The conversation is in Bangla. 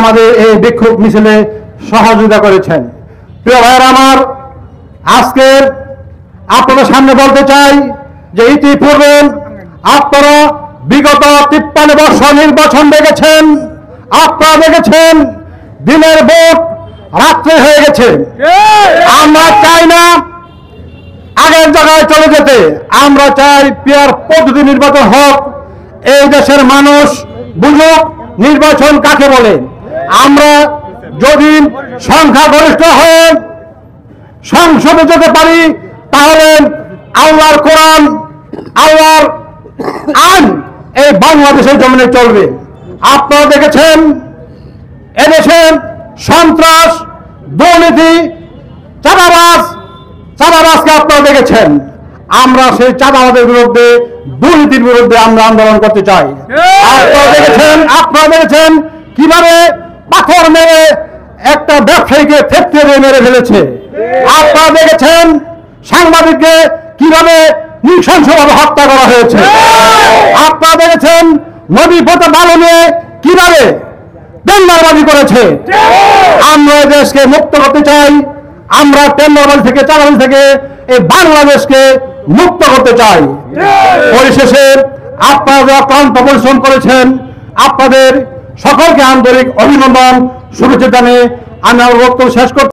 আমাদের এই বিক্ষোভ মিছিলে সহযোগিতা করেছেন। প্রিয় ভাইয়েরা আমার, আজকে আপনাদের সামনে বলতে চাই যে ইতিপূর্বে আপনারা বিগত 53 বছর নির্বাচন দেখেছেন, আপনারা দেখেছেন দিনের ভোট রাত্রে হয়ে গেছে। আমরা চাই না আগের জায়গায় চলে যেতে, আমরা চাই পিয়ার পদ্ধতি নির্বাচন হোক। এই দেশের মানুষ বুঝুক নির্বাচন কাকে বলে। আমরা যদি সংখ্যাগরিষ্ঠ হয়ে সংসদে যেতে পারি তাহলে আল্লাহর কোরআন, আল্লাহর আইন এই বাংলাদেশের জমিনে চলবে। আপনারা দেখেছেন এদেশে সন্ত্রাস, দুর্নীতি, চাঁদাবাজকে আপনারা দেখেছেন। আমরা সেই চাঁদাবাজের বিরুদ্ধে, দুর্নীতির বিরুদ্ধে আমরা আন্দোলন করতে চাই। আপনারা দেখেছেন কিভাবে পাথর মেরে একটা ব্যবসায়ীকে থেতলে মেরে ফেলেছে। আপনারা দেখেছেন সাংবাদিককে কিভাবে নৃশংসভাবে হত্যা করা হয়েছে। আপনারা দেখেছেন নদী পথে বালু নিয়ে কিভাবে টেন্ডারবাজি করেছে। আমরা দেশকে মুক্ত করতে চাই। আমরা টেন্ডারবাজি থেকে, চাঁদাবাজি থেকে এই বাংলাদেশকে মুক্ত করতে চাই। পরিশেষে আপনারা যারা ক্লান্ত পরিশ্রম করেছেন, আপনাদের সকলকে আন্তরিক অভিনন্দন, শুভেচ্ছা জানিয়ে আমি আমার বক্তব্য শেষ করতে